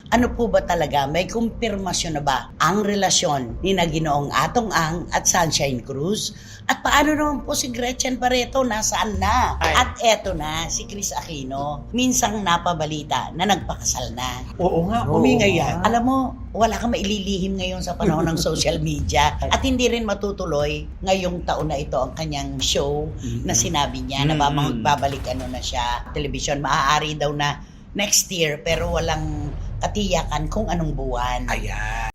Ano po ba talaga, may kumpirmasyon na ba ang relasyon ni Ginoong Atong Ang at Sunshine Cruz? At paano naman po si Gretchen Barreto, nasaan na? Ay. At eto na, si Chris Aquino, minsang napabalita na nagpakasal na. Oo nga, Oo. umingay yan. Alam mo, wala kang maililihim ngayon sa panahon ng social media at hindi rin matutuloy ngayong taon na ito ang kanyang show na sinabi niya na magbabalik na siya, telebisyon. Maaari daw na next year pero walang katiyakan kung anong buwan. Ayan.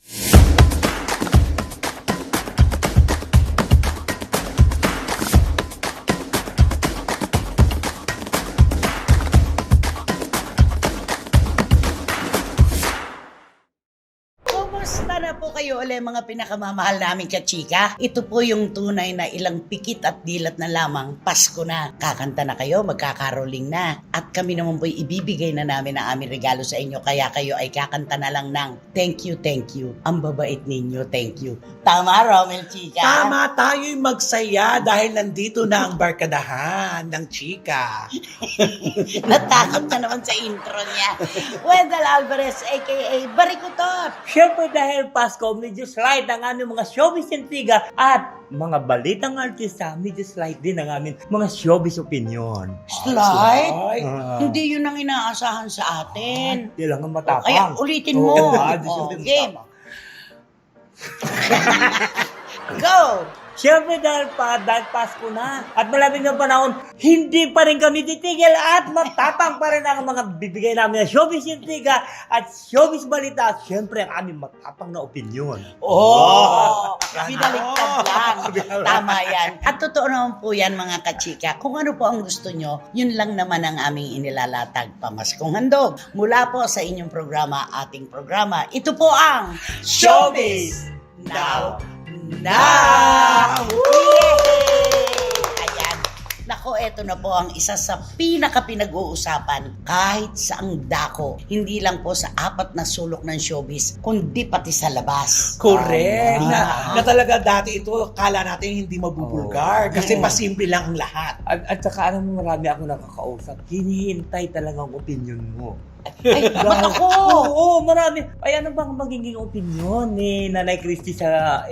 Kumusta na po kayo ulit mga pinakamamahal namin kachika? Ito po yung tunay na ilang pikit at dilat na lamang Pasko na. Kakanta na kayo, magkakaroling na. At kami naman po ibibigay na namin ang aming regalo sa inyo. Kaya kayo ay kakanta na lang ng thank you, thank you. Ang babait ninyo, thank you. Tama, Romel Chika? Tama, tayo'y magsaya dahil nandito na ang barkadahan ng chika. Natakot na naman sa intro niya. Wendell Alvarez, a.k.a. Barikutot. Siyempre dahil Pasko, medyo slight ang aming mga showbiz intriga at mga balitang artista, medyo slight din ang aming mga showbiz opinion. Slide? Ay, Hindi yun ang inaasahan sa atin. Kailangan matapang. Kaya ulitin mo. Game. Go! Siyempre dahil Pasko na at malamig ng panahon, hindi pa rin kami titigil at matapang pa rin ang mga bibigay namin na showbiz intriga at showbiz balita at siyempre ang aming matapang na opinion. Oh! Binaliktad lang. Tama yan. At totoo naman po yan mga kachika. Kung ano po ang gusto nyo, yun lang naman ang aming inilalatag pamaskong handog. Mula po sa inyong programa, ating programa, ito po ang Showbiz Now! Now! Ayan. Nako, eto na po ang isa sa pinaka-pinag-uusapan kahit saang dako. Hindi lang po sa apat na sulok ng showbiz, kundi pati sa labas. correct. Tama. Na talaga dati ito, kala natin hindi mabubulgar kasi pasimple lang ang lahat. At saka alam mo, marami ako nakakausap, hinihintay talagang opinion mo. Ay, ba't ako? Oo, marami. Ay, ano bang magiging opinion ni Nanay Christy sa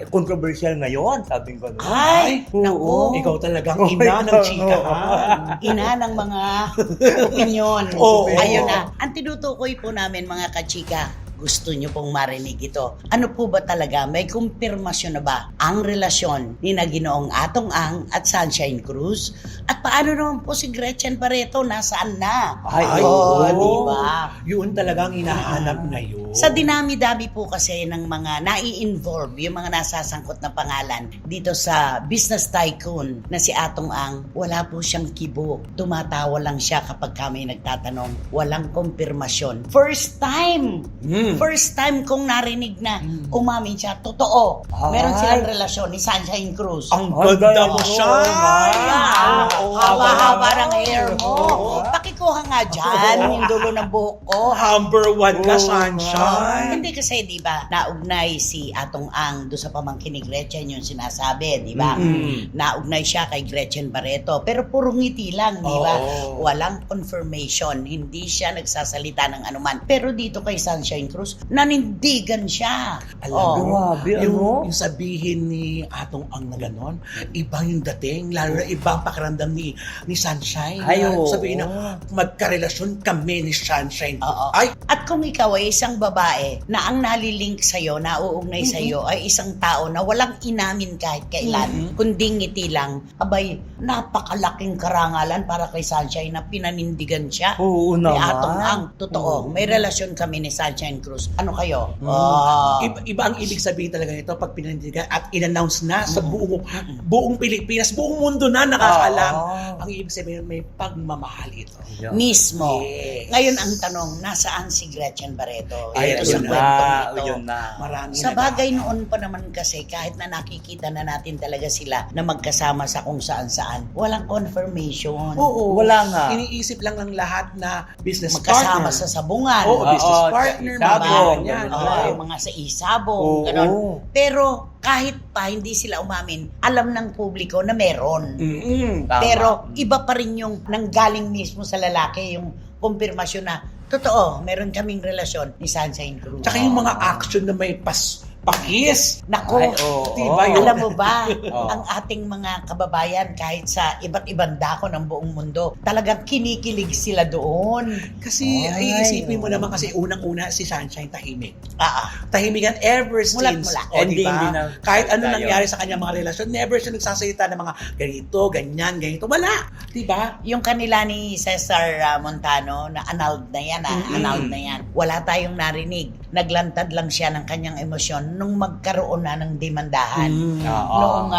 controversial ngayon? Sabi ko. No? Ay, Oo. naku. Ikaw talagang ina ng chikahan. Ina ng mga opinyon. Oo. Ayun na. Ang tinutukoy po namin mga kachika, gusto nyo pong marinig ito. Ano po ba talaga, may kumpirmasyon na ba ang relasyon ni Ginoong Atong Ang at Sunshine Cruz? At paano naman po si Gretchen Barreto, nasaan na? Ay, oo, oo. diba? Yun talagang hinahanap ngayon. Sa dinami-dami po kasi ng mga nai-involve, yung mga nasasangkot na pangalan dito sa business tycoon na si Atong Ang, wala po siyang kibo. Tumatawa lang siya kapag kami nagtatanong. Walang kumpirmasyon. First time kong narinig na umamin siya. Totoo. Meron silang relasyon ni Sunshine Cruz. Ang Ang ganda ganda mo mo, siya. Oo. Haba-haba ng hair mo. Pakikuha nga dyan yung dulo ng buhok ko. Number one ka, Oo, Sunshine. Hindi kasi, di ba, naugnay si Atong Ang doon sa pamangkin ni Gretchen yung sinasabi, di ba? Naugnay siya kay Gretchen Barreto. Pero puro ngiti lang, di ba? Oo. Walang confirmation. Hindi siya nagsasalita ng anuman. Pero dito kay Sunshine Cruz, nanindigan siya. Alam mo, Grabe, ano? yung sabihin ni Atong Ang na gano'n, ibang yung dating, lalo na ibang pakiramdam ni Sunshine. Ay, oo. Sabihin na, magkarelasyon kami ni Sunshine. Oo. Ay, At kung ikaw ay isang babae na ang nalilink sa'yo, nauugnay sa'yo, ay isang tao na walang inamin kahit kailan, kundi ngiti lang, abay, napakalaking karangalan para kay Sunshine na pinanindigan siya. Oo May naman. Atong Ang, totoo. May relasyon kami ni Sunshine Cruz. Ano kayo? iba ang ibig sabihin talaga nito pag pinindigan at in-announce na sa buong Pilipinas, buong mundo na nakakaalam. Ang ibig sabihin, may pagmamahal ito. Mismo. Yes. Ngayon ang tanong, nasaan si Gretchen Barreto? Ay, Ito sa ayun kwentong ito. Yun na. Marami Sa na bagay noon pa naman kasi, kahit na nakikita na natin talaga sila na magkasama sa kung saan-saan, walang confirmation. Oo. Wala nga. Iniisip lang ng lahat na business Magkasama partner. sa sabungan. Oo, business Oo, partner. sa mga isabong, ganyan. Oo, ganun. yung mga sa isabong, Oo. ganon. Pero kahit pa hindi sila umamin, alam ng publiko na meron. Mm-mm. Tama. Pero iba pa rin yung nanggaling mismo sa lalaki, yung kumpirmasyon na Totoo, meron kaming relasyon ni Sunshine Cruz. Tsaka yung mga action na may pakis. Nako, Ay, oo. Diba yun? alam mo ba, Oo. ang ating mga kababayan kahit sa iba't ibang dako ng buong mundo, talagang kinikilig sila doon. Kasi Ay, iisipin mo oo. naman kasi unang-una si Sunshine tahimik. Ah, Tahimik yan ever since. Mulat-mulat. O, Hindi diba? na- Kahit ano tayo. nangyari sa kanyang mga relasyon, never siya nagsasalita ng mga ganito, ganyan, ganito. Wala. Diba? yung kanila ni Cesar Montano na annulled na yan, annulled na yan. Wala tayong narinig. Naglantad lang siya ng kanyang emosyon nung magkaroon na ng demandahan. Oo. Noong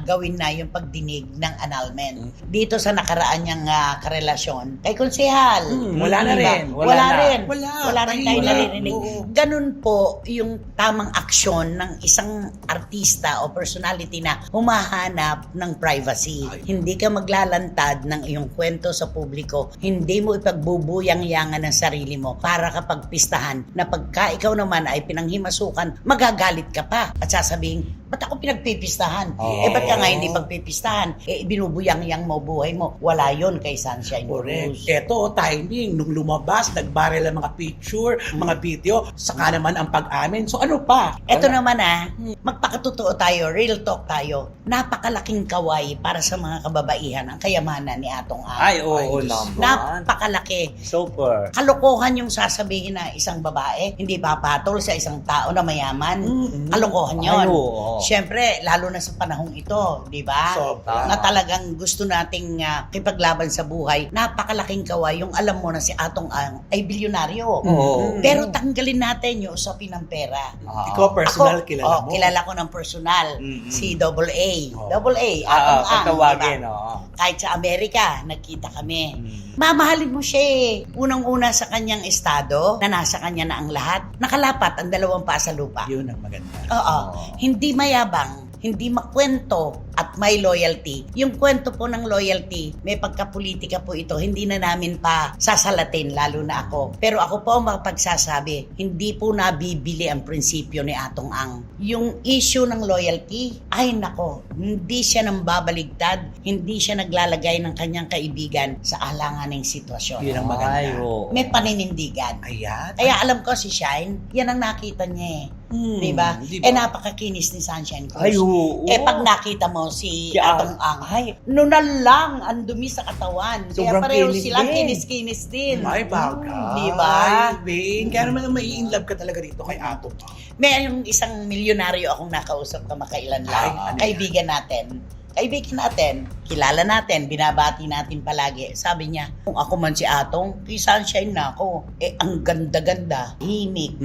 gawin na yung pagdinig ng annulment. Dito sa nakaraan niyang karelasyon, kay Konsehal. Wala na Diba? rin. Wala Wala na. rin. Wala. Wala rin tayo Wala. naririnig. Oo. Ganun po yung tamang aksyon ng isang artista o personality na humahanap ng privacy. Ay. Hindi ka maglalantad ng iyong kwento sa publiko. Hindi mo ipagbubuyang-yangan ng sarili mo para kapag pistahan na pagka ikaw naman ay pinanghimasukan, magagalit ka pa at sasabihin, ba't ako pinagpipistahan? Oo. Ba't ka nga hindi pagpipistahan? Binubuyang-yang mo buhay mo. Wala yon kay Sunshine Correct. Cruz. Eto, timing. Nung lumabas, nag-viral ang mga picture, mga video, saka naman ang pag-amin. So ano pa? Eto naman magpakatotoo tayo, real talk tayo. Napakalaking kaway para sa mga kababaihan ang kayamanan ni Atong Ang. Ay, oo Ay, naman. Napakalaki. Super. Kalokohan yung sasabihin na isang babae, hindi papatol sa isang tao na mayaman. Kalokohan Ay, yon. oo. Siyempre, lalo na sa panahong ito, di ba? Sobra. Na talagang gusto nating kipaglaban sa buhay. Napakalaking kaway yung alam mo na si Atong Ang ay bilyonaryo. Oo. Pero tanggalin natin yung usapin ng pera. Ikaw personal, Ako, kilala mo. kilala ko ng personal. Mm-mm. Si Double A. Oh. Double A. Atong Ang. Patawagin, diba? oo. Kahit sa Amerika, nagkita kami. Mm. Mamahalin mo siya eh. Unang-una sa kanyang estado, na nasa kanya na ang lahat, nakalapat ang dalawang paa sa lupa. Yun ang maganda. Oo. Hindi mayabang, hindi makwento at may loyalty. Yung kwento po ng loyalty, may pagkapolitika po ito, hindi na namin pa sasalatin, lalo na ako. Pero ako po ang makapagsasabi, hindi po nabibili ang prinsipyo ni Atong Ang. Yung issue ng loyalty, ay nako, hindi siya nang babaligtad, hindi siya naglalagay ng kanyang kaibigan sa alanganing sitwasyon. Yun ang maganda. Ay, oo. May paninindigan. Ayan. Kaya alam ko si Shine, yan ang nakita niya eh. Diba? Diba? Napakakinis ni Sunshine Cruz. Ay, oo. Pag nakita mo si Si Atong Ang, nunal lang ang dumi sa katawan. Kaya Sobrang pareho kinis silang din. kinis-kinis din. May bagay. Diba? Babe, kaya naman mai-inlove ka talaga dito kay Ato. May yung isang milyonaryo akong nakausap na makailan lang. Ay, ano Kaibigan natin. Kaibigan natin, kilala natin, binabati natin palagi. Sabi niya, kung ako man si Atong, kay Sunshine na ako. Ang ganda-ganda, himik.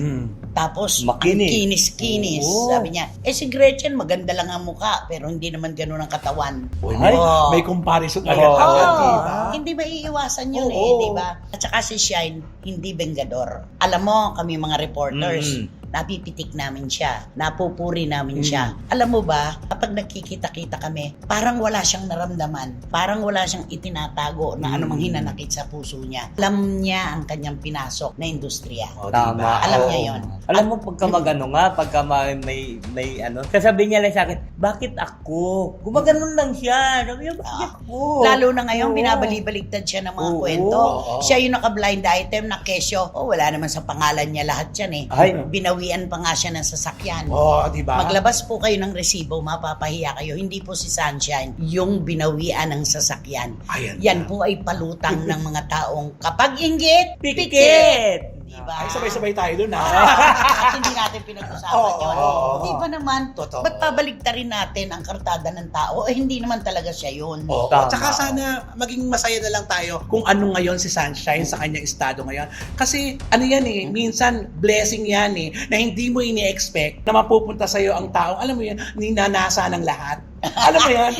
Tapos, Makinis. ang kinis-kinis. Oo. Sabi niya, si Gretchen, maganda lang ang mukha, pero hindi naman ganun ang katawan. May, Oo. may comparison agad Oo. agad, Oo, diba? hindi maiiwasan yun Oo. di ba? At saka si Shine, hindi bengador. Alam mo, kami mga reporters, napipitik namin siya, napupuri namin siya. Alam mo ba, kapag nagkikita-kita kami, parang wala siyang naramdaman, parang wala siyang itinatago na anumang hinanakit sa puso niya. Alam niya ang kanyang pinasok na industriya. O, Tama. diba? Alam oo. niya yun. Alam mo, pagka magano nga, pagka may ano, sasabihin niya lang sa akin, bakit ako? Gumaganon lang siya. Sabi niya, bakit ako? Lalo na ngayon, Oo. binabalibaligtad siya ng mga Oo. kwento. Oo. Siya yung naka-blind item na kesyo. Wala naman sa pangalan niya lahat yan eh. Ay. Binawian pa nga siya ng sasakyan. Oo, diba? Maglabas po kayo ng resibo, mapapahiya kayo. Hindi po si Sunshine yung binawian ng sasakyan. Ayan Yan na. po ay palutang ng mga taong kapag inggit, Pikit! pikit! Diba? Ay, sabay-sabay tayo dun, ha? At hindi natin pinag-usapan Oo, yun. oo, Di ba naman, Totoo. ba't pabaligtarin natin ang kartada ng tao? Hindi naman talaga siya yun. Oo. Tama. Tsaka sana maging masaya na lang tayo kung ano ngayon si Sunshine sa kanyang estado ngayon. Kasi ano yan eh, minsan blessing yan eh, na hindi mo ini-expect na mapupunta sa'yo ang tao. Alam mo yan, ninanasa ng lahat. Alam mo yan?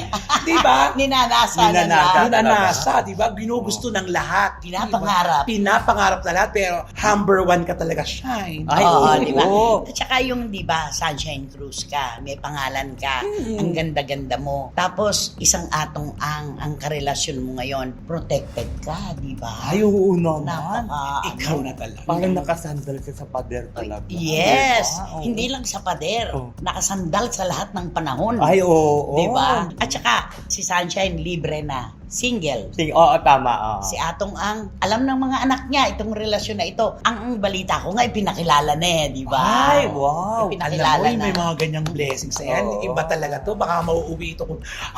Di ba? Ninanasa na Ninanasa. lang. Ninanasa, di ba? Ginugusto ng lahat. Pinapangarap. Diba? Pinapangarap na lahat, pero number one ka talaga, Shine. Ay, Oo, oo. di ba? At saka yung, di ba, Sunshine Cruz ka, may pangalan ka, ang ganda-ganda mo. Tapos, isang Atong ang karelasyon mo ngayon, protected ka, di ba? Ay, oo naman. Ikaw na talaga. Parang nakasandal ka sa pader talaga. Yes! Diba? Oo. Hindi lang sa pader. Oo. Nakasandal sa lahat ng panahon. Ay, oo. Oo. Di ba? At saka, si Sunshine libre na. Single. Oo, tama. Oo. Si Atong Ang, alam ng mga anak niya itong relasyon na ito. Ang balita ko nga, ipinakilala na eh, di ba? Ay, wow. Alam Ipinakilala mo, may na. mga ganyang blessings na yan. Oo. Iba talaga to. Baka mauuwi ito.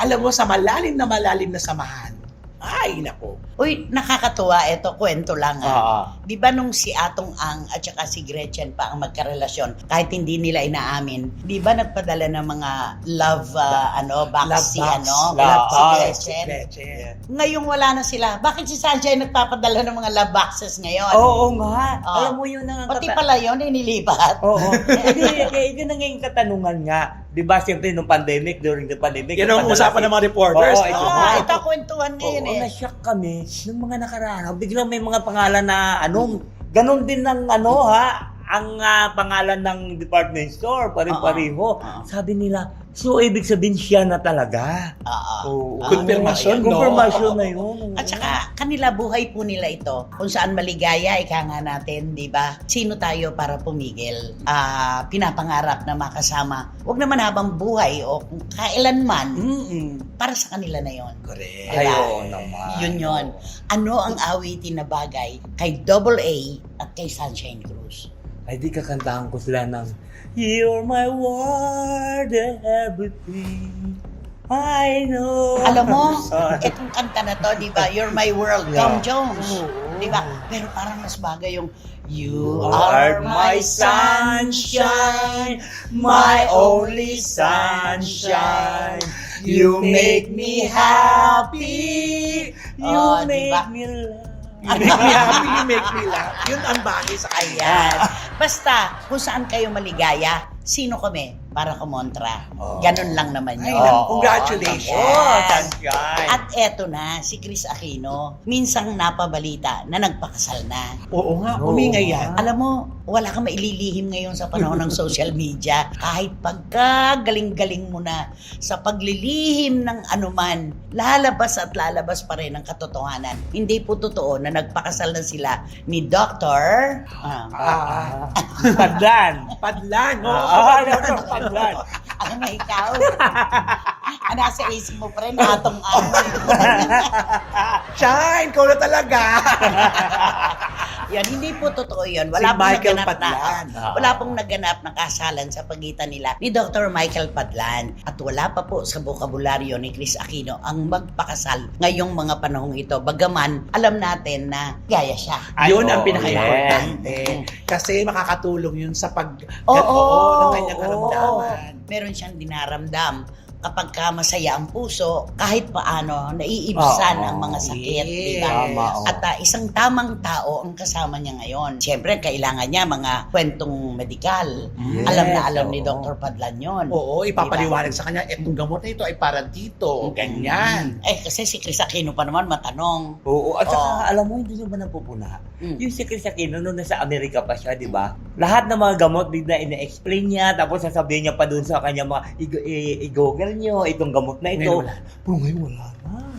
Alam mo, sa malalim na samahan. Ay, nako. Uy, nakakatuwa ito, kwento lang Oo. Di ba nung si Atong Ang at saka si Gretchen pa ang magkarelasyon, kahit hindi nila inaamin, di ba nagpadala ng mga love, box Love si, box. Love si box. Gretchen? Gretchen. Ngayong wala na sila. Bakit si Sunshine nagpapadala ng mga love boxes ngayon? Oo nga. Oo. Alam mo yun ang Pati pala yun, inilipat. Oo. Hindi na ngayon katanungan nga. Di ba, siyempre, nung pandemic, during the pandemic. Yan ang usapan ng mga reporters. Oo, ito. Ito kwentuhan ngayon Oo, eh. na-shock kami nung mga nakaraan. Biglang may mga pangalan na ganun din ng ang pangalan ng department store, pare-pareho. Sabi nila, so ibig sabihin siya na talaga. Oo. Confirmation, no? Confirmation na yun. At saka, kanila buhay po nila ito. Kung saan maligaya, ika nga natin, di ba? Sino tayo para pumigil? Pinapangarap na makasama. Huwag naman habang buhay o kung kailanman, para sa kanila na yon. Correct. Ay, Diba? oo naman. Yun. Ano ang awitin na bagay kay Double A at kay Sunshine Cruz? Ay, di kakantahan ko sila ng You're my world and everything I know. Alam mo, itong kanta na to, di ba? You're my world, Tom Jones. Di ba? Pero parang mas bagay yung You are my sunshine, my only sunshine. You make me happy. You make diba? me love. You make me happy, you make me laugh. Yun ang bagay sa kanya. Ayan. Basta, kung saan kayo maligaya, sino kami para kumontra. Ganun lang naman Ay, yun. congratulations. Sunshine. At eto na, si Chris Aquino, minsang napabalita na nagpakasal na. Oo nga, umingay yan. Alam mo, wala kang maililihim ngayon sa panahon ng social media. Kahit pagkagaling-galing mo na sa paglilihim ng anuman, lalabas at lalabas pa rin ang katotohanan. Hindi po totoo na nagpakasal na sila ni Dr. Padlan. Padlan. Dr. Padlan. Ano na ikaw? Nasa isip mo pa rin, Atong Ang. Shine, ikaw na talaga. Yan, hindi po totoo yun. Si Wala pong Michael naganap Padlan. wala pong naganap na kasalan sa pagitan nila ni Dr. Michael Padlan. At wala pa po sa bokabularyo ni Chris Aquino ang magpakasal ngayong mga panahong ito. Bagaman, alam natin na gaya siya. Yun Ay, ang oo, pinaka-importante. yes. Kasi makakatulong yun sa ng Oo, kanyang karamdaman. Meron siyang dinaramdam. Kapag ka masaya ang puso, kahit paano, naiibsan ang mga sakit, di ba? Tama, oo. At isang tamang tao ang kasama niya ngayon. Siyempre, kailangan niya mga kwentong medikal. Yes, Alam na alam ni oo. Dr. Padlan yun. Oo, ipapaliwanag sa kanya, etong gamot na ito ay para dito, ganyan. Kasi si Chris Aquino pa naman matanong. Oo, at saka Oo. alam mo, hindi nyo ba napupuna? Mm. Yung si Chris Aquino, nung nasa Amerika pa siya, di ba? Lahat ng mga gamot, bigla ina-explain niya, tapos sasabihin niya pa dun sa kanya mga, i-google nyo, itong gamot na ito. Ngayon wala. Pero ngayon wala na.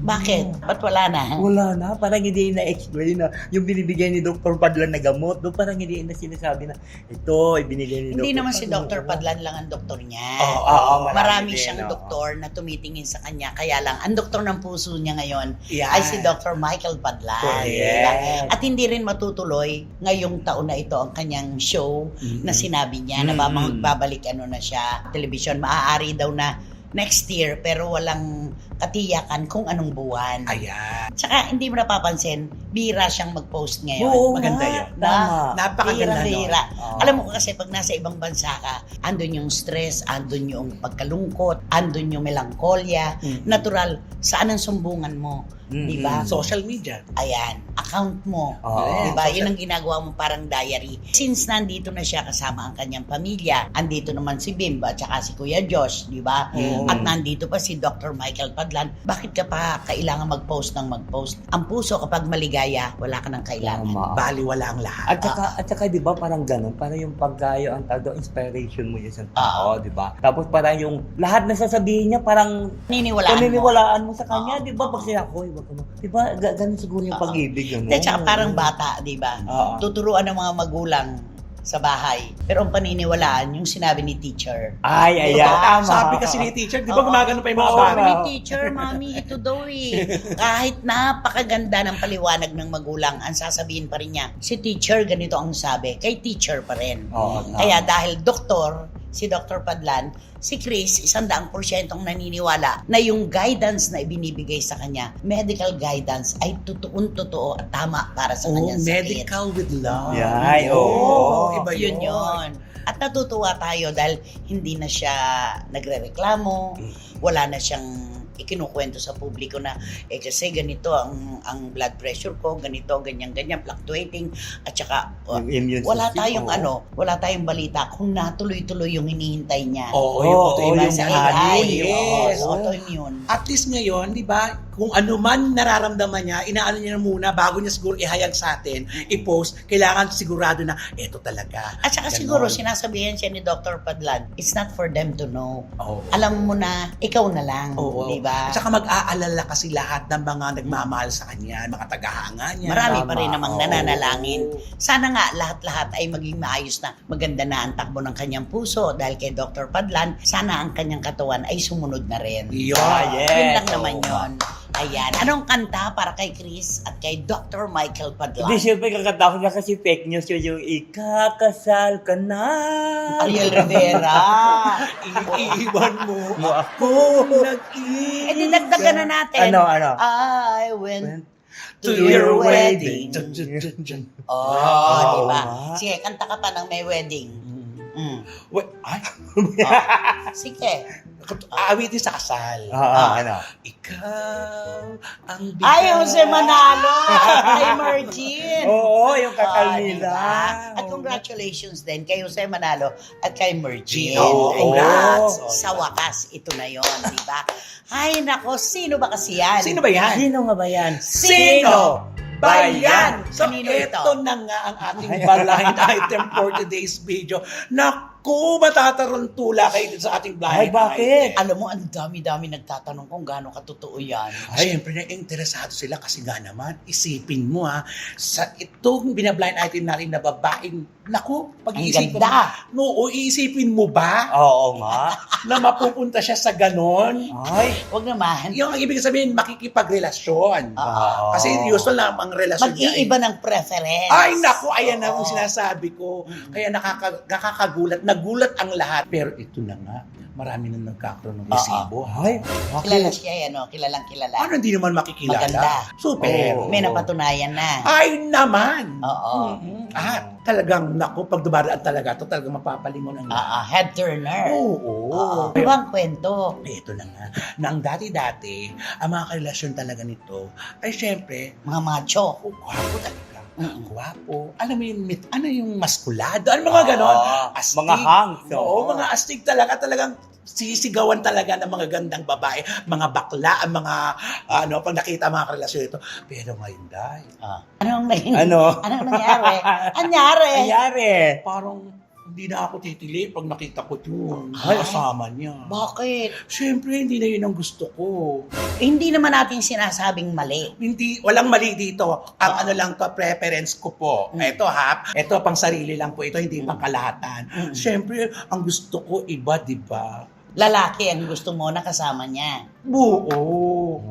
Bakit? Ba't wala na? Wala na, parang hindi na-explain na yung binibigay ni Dr. Padlan na gamot, doon parang hindi na sinasabi na ito, ibinigay ni Hindi Dr. naman si Padlan. Dr. Padlan lang ang doktor niya. Oo, Marami din, siyang oo. doktor na tumitingin sa kanya. Kaya lang, ang doktor ng puso niya ngayon Yan. ay si Dr. Michael Padlan. Correct. Diba? At hindi rin matutuloy ngayong taon na ito ang kanyang show na sinabi niya na babalik na siya television. Maaari daw na next year pero walang katiyakan kung anong buwan. Ayan. Tsaka hindi mo napapansin, bira siyang mag-post ngayon. Oo, Maganda nga. yun. Tama. Napakaganda nun. Bira. Oo. Alam mo kasi pag nasa ibang bansa ka, andun yung stress, andun yung pagkalungkot, andun yung melankolya. Natural, saan ang sumbungan mo? Di ba? Social media. Ayan, account mo. Oo. Di ba? Yun ang ginagawa mo parang diary. Since nandito na siya kasama ang kanyang pamilya, andito naman si Bimba at saka si Kuya Josh, di ba? At nandito pa si Dr. Michael Padlan. Bakit ka pa kailangan mag-post ng mag-post? Ang puso kapag maligaya, wala ka nang kailangan. Tama. Bali, wala ang lahat. At saka di ba parang ganun, parang yung pagkayo ang tawag doon, inspiration mo yung isang tao, di ba? Tapos parang yung lahat na sasabihin niya parang paniniwalaan mo sa kanya, di ba? Pag sinabi ko, wag ka mo. Di ba? Ganun siguro yung pag-ibig, ano? At saka parang bata, di ba? Oo. Tuturuan ng mga magulang sa bahay. Pero ang paniniwalaan, yung sinabi ni teacher. Ay, ayan. Diba? Tama. Sabi kasi ni teacher, di ba Oo. gumagano pa yung mga Oo. bata? Sabi ni teacher, mami, ito daw kahit napakaganda ng paliwanag ng magulang, ang sasabihin pa rin niya, si teacher, ganito ang sabi. Kay teacher pa rin. Oo, tama. Kaya dahil doktor, si Dr. Padlan, si Chris, 100% naniniwala na yung guidance na ibinibigay sa kanya, medical guidance, ay totoo at tama para sa Oh, kanyang sakit. medical with love. Yan, oo. Oh, iba Yun yun. At natutuwa tayo dahil hindi na siya nagrereklamo, wala na siyang ikinukwento sa publiko na kasi ganito ang blood pressure ko, ganito, ganyan, fluctuating, at saka Yung immune wala system, tayong oo. wala tayong balita kung natuloy-tuloy yung hinihintay niya. Oo, Oo, autoimmune yung na honey, yes. Oo, autoimmune. At least ngayon, di ba, kung ano man nararamdaman niya, inaano niya muna bago niya siguro ihayag sa atin, i-post, kailangan sigurado na, eto talaga. At saka Ganon. siguro sinasabihan siya ni Dr. Padlan, it's not for them to know. Oo. Alam mo na, ikaw na lang, Oo. di ba? At saka mag-aalala kasi lahat ng mga nagmamahal sa kanya, mga tagahanga niya. Marami Tama. pa rin namang Oo. nananalangin. Sana nga lahat-lahat ay maging maayos na, maganda na ang takbo ng kanyang puso dahil kay Dr. Padlan, sana ang kanyang katawan ay sumunod na rin. Yun. yes. Yun lang Oo. naman yun. Ayan. Anong kanta para kay Chris at kay Dr. Michael Padlan? Hindi, siyempre kakatapos na kasi fake news yun yung ikakasal ka na. Ariel Rivera. Iiwan mo ako. nag-iwan. Eh, dinagdagan na natin. Ano? I went To to your your wedding. wedding. Oh, Oo di ba? nga. Sige, kanta ka pa ng may wedding. Mm. Ay, Sige. awitin sa kasal. Ano? Ikaw ang bigay. Ay, Jose Manalo! Kay Mergin! Oo, yung kakal Ah, nila. diba? At congratulations din kay Jose Manalo at kay Mergin. Oo, congrats. Sa wakas, ito na yon, di ba? Ay, nako, sino ba kasi yan? Sino ba yan? Sino nga ba yan? Sino ba yan? So, Kanino ito ito? na nga ang ating blind item for today's video. Naku, matataruntula kayo dito sa ating blind Ay, bakit? item. Alam mo, ang dami-dami nagtatanong kung gaano katotoo yan. Ay, siyempre na interesado sila kasi nga naman, isipin mo sa itong binablind item natin na babaeng, naku, pag-iisipin mo, ganda. no, iisipin mo ba Oo nga. na mapupunta siya sa ganon? Ay. Huwag naman. Yung ang ibig sabihin, makikipagrelasyon. Oo. Kasi usual na ang relasyon niya. Mag-iiba ng preference. Ay, naku, ayan na ang Oo. sinasabi ko. Kaya nakakagulat, nagulat ang lahat. Pero ito na nga, marami na nagkakaroon ng resibo. Ay, Kilala siya yan, no? Kilalang kilala. Ano hindi naman makikilala? Maganda. Super. Oo. May napatunayan na. Ay naman! Oo. At talagang, naku, pag dumaraan talaga to talagang mapapalingon ang lahat. Head turner. Oo. Ano ba ang kwento? Ito na nga, na ang dati-dati, ang mga karelasyon talaga nito, ay syempre, Mga macho. gwapo talaga. Mm-mm. Gwapo. Ano mo yung, ano yung maskulado? Ano mga ganon? Astig. Mga hangs. Oo, mga astig talaga. Talagang sisigawan talaga ng mga gandang babae. Mga bakla, ang mga, pag nakita ang mga karelasyon ito. Pero ngayon, dahil, Anong naging? Ano? Anong nangyari? Anyari? Nangyari. parang hindi na ako titili pag nakita ko yung Ay. kasama niya. Bakit? Siyempre, hindi na yun ang gusto ko. Hindi naman natin sinasabing mali. Hindi, walang mali dito. Ang ano lang to, preference ko po. Ito ito pang sarili lang po. Ito hindi pang kalahatan. Siyempre, ang gusto ko iba, di ba? Lalaki ang gusto mo na kasama niya. Buo.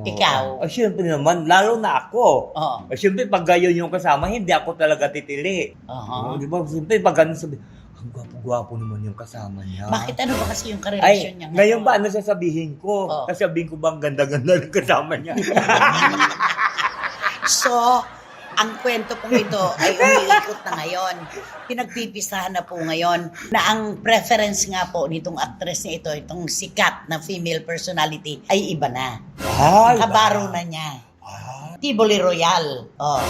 Ikaw. Ay, syempre naman, lalo na ako. Oo. Ay, syempre, pag gayon yung kasama, hindi ako talaga titili. Oo. Di ba? Syempre, pag ganun sabi, ang gwapo-gwapo naman yung kasama niya. Bakit ano ba kasi yung karelasyon Ay, niya? ngayon ba, ano sasabihin ko? Oo. Sasabihin ko ba ang ganda-ganda ng kasama niya? So, ang kwento pong ito ay umiikot na ngayon. Pinagpipisahan na po ngayon na ang preference nga po nitong actress na ito, itong sikat na female personality, ay iba na. Ay, Kabaro na niya. Tivoli Royal. Oh,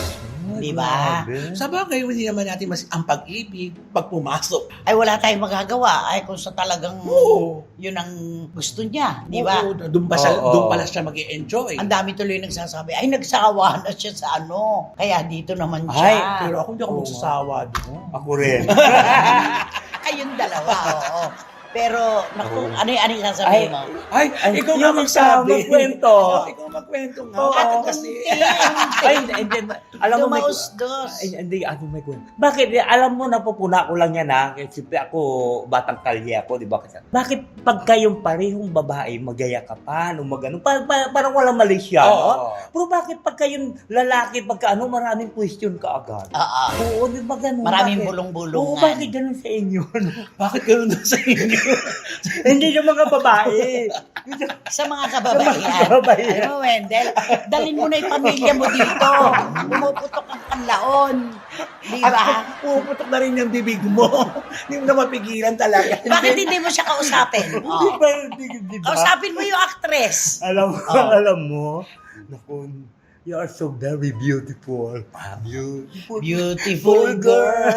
di ba? grabe. Sa bagay, hindi naman natin ang pag-ibig, pag pumasok. Ay wala tayong magagawa. Ay kung sa talagang Oo. yun ang gusto niya, di ba? Oo, doon Oo. pala siya mag-i-enjoy. Ang dami tuloy nagsasabi, ay nagsawa na siya sa ano. Kaya dito naman Ay, siya. Pero ako hindi ako Oo. magsasawa doon. Ako rin. Kayong dalawa, oo. Pero, naku, Oo. ano yung sasabihin mo? Ay, ikaw nga yung magsabi. magkwento. Ikaw magkwento nga. Oo. Bakit kasi? Ay, hindi. Alam mo, may... Dumausdos. Ay, hindi, ano may kwento. Bakit? Alam mo, napupuna ko lang yan ha. Kasi siyempre ako, batang kalye ako, di ba? Bakit pag kayong parehong babae, magayakapan o magano, parang walang mali siya, no? Oo. Pero bakit pag kayong lalaki, pagka ano, maraming question ka agad? Oo. Oo, di ba ganun? Maraming Bakit? bulong-bulungan. Oo, bakit ganun sa inyo? Bakit gano'n na sa inyo? Hindi yung mga babae. Sa mga kababaihan. kababaihan. Alam mo, Wendell, dalhin mo na yung pamilya mo dito. Pumuputok ang panlaon. Di ba? Puputok na rin yung bibig mo. Hindi mo na mapigilan talaga. Bakit hindi mo siya kausapin? Di Oh. ba? Di ba? Kausapin mo yung actress. Alam mo, Oh. alam mo, naku, you are so very beautiful. Beautiful. Beautiful girl.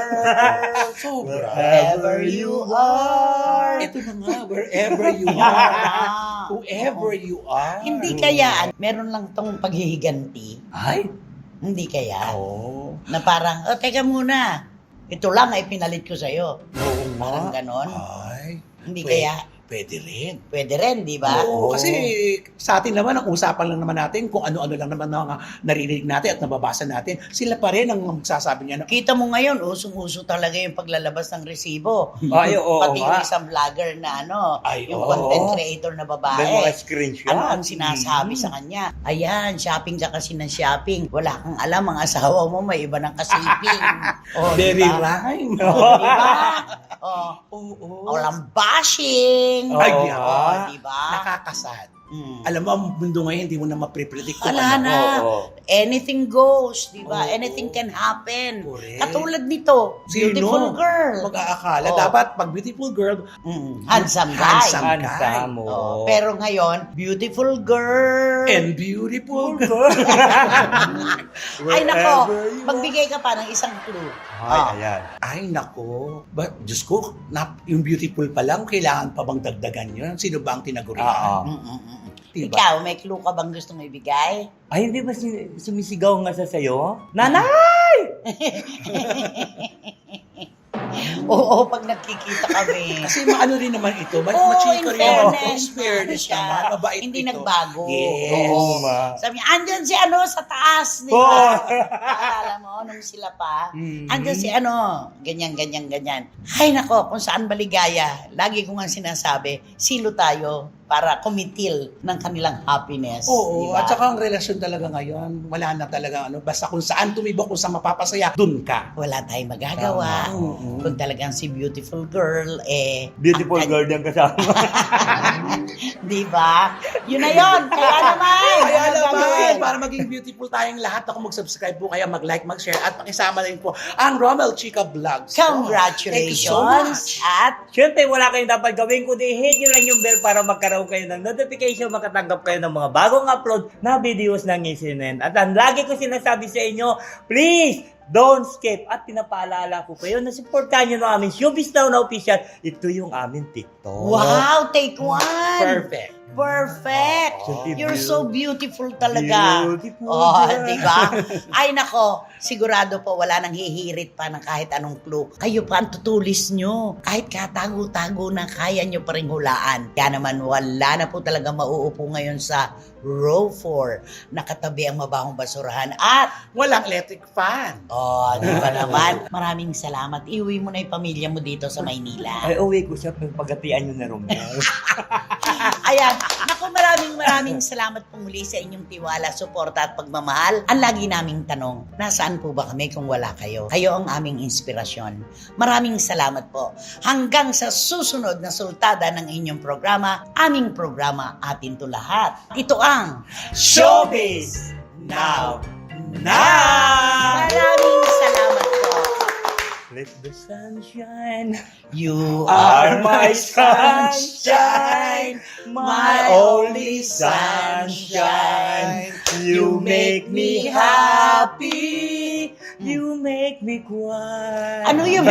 Sobra. Wherever you are. Ito na nga, wherever you are. Whoever you are. Hindi kaya, meron lang tong paghihiganti. Ay? Hindi kaya. Oo. Na parang, teka muna. Ito lang ay pinalit ko sa'yo. Oo nga. Parang ganon. Ay. Hindi Pwede- kaya. Pwede rin. Pwede rin, di ba? Oo, kasi sa atin naman, ang usapan lang naman natin kung ano-ano lang naman ang naririnig natin at nababasa natin. Sila pa rin ang magsasabi niya na, Kita mo ngayon, usong-uso talaga yung paglalabas ng resibo. Ay, oo Pati yung nga. isang vlogger na ano, Ay, yung oo. content creator na May mga babae. screenshot. Ano ang sinasabi sa kanya? Ayan, shopping ka kasi ng shopping. Wala kang alam, ang asawa mo may iba ng kasiping. Oh, very diba? rhyme. Oh, diba? Oh, Oo. walang bashing. Ay, Oo. yan. Oh, diba? Nakakasad. Mm. Alam mo, ang mundo ngayon, hindi mo na maprepredict kung Wala ano. na. Oo. Anything goes, di ba? Oo. Anything can happen. Correct. Katulad nito, beautiful girl. Mag-aakala. Oo. Dapat, pag beautiful girl, Handsome guy. Handsome. Handsome, Oo. oo. Pero ngayon, beautiful girl. and beautiful girl. Ay nako, Wherever you magbigay ka pa ng isang clue. Ay, Ah. ayan. Ay, nako. Diyos ko, yung beautiful pa lang, kailangan pa bang dagdagan yun? Sino ba ang tinagurian? Oo. Diba? Ikaw, may clue ka bang gusto mo ibigay? Ay, hindi ba sumisigaw nga sa sayo? Nanay! Oo, pag nagkikita kami. Kasi maano rin naman ito, Oo, machika in rin naman. fairness, Fairness siya. naman, mabait Hindi ito. nagbago. Yes. Oo nga. Sabi niya, andyan si ano sa taas, di Oo. ba? Alala mo, nung sila pa, Mhm. andyan si ano, ganyan, ganyan, ganyan. Ay nako, kung saan baligaya, lagi ko nga sinasabi, silo tayo para kumitil ng kanilang happiness. Oo, di ba? at saka ang relasyon talaga ngayon, wala na talaga basta kung saan tumibok, kung saan mapapasaya, dun ka. Wala tayong magagawa. Tama. Oo. Kung talagang si beautiful girl, Beautiful girl yung kasama. Di ba? Yun na yun. Kaya naman. Kaya ano naman, gagawin? para maging beautiful tayong lahat, ako mag-subscribe po kaya mag-like, mag-share, at pakisama rin po ang Romel Chica Vlogs. Thank you so Congratulations. much. At Siyempre, wala kayong dapat gawin kundi hit nyo lang yung bell para magkaroon kayo ng notification, makatanggap kayo ng mga bagong upload na videos ng Isinen. At ang lagi ko sinasabi sa inyo, please, don't skip. At pinapaalala ko kayo na supportahan nyo ng aming Showbiz Now na official. Ito yung aming TikTok. wow, take one. Perfect. Perfect. Oh. You're so beautiful talaga. Beautiful. Oh, di ba? Ay nako, sigurado po wala nang hihirit pa ng kahit anong clue. Kayo pa ang tutulis nyo. Kahit katago-tago na kaya nyo pa rin hulaan. Kaya naman wala na po talaga mauupo ngayon sa row 4. Nakatabi ang mabahong basurahan at Walang electric fan. oh, di ba naman? Maraming salamat. Iuwi mo na yung pamilya mo dito sa Maynila. Ay, uwi ko siya pagkatian nyo na Romel. Ayan. Naku, maraming salamat po muli sa inyong tiwala, suporta at pagmamahal. Ang lagi naming tanong, nasaan po ba kami kung wala kayo? Kayo ang aming inspirasyon. Maraming salamat po. Hanggang sa susunod na sultada ng inyong programa, aming programa, atin to lahat. Ito ang Showbiz Now! Now! Maraming salamat po. Let the sun shine. You Are my sunshine, my only sunshine. You make me happy, you make me cry. Ano yung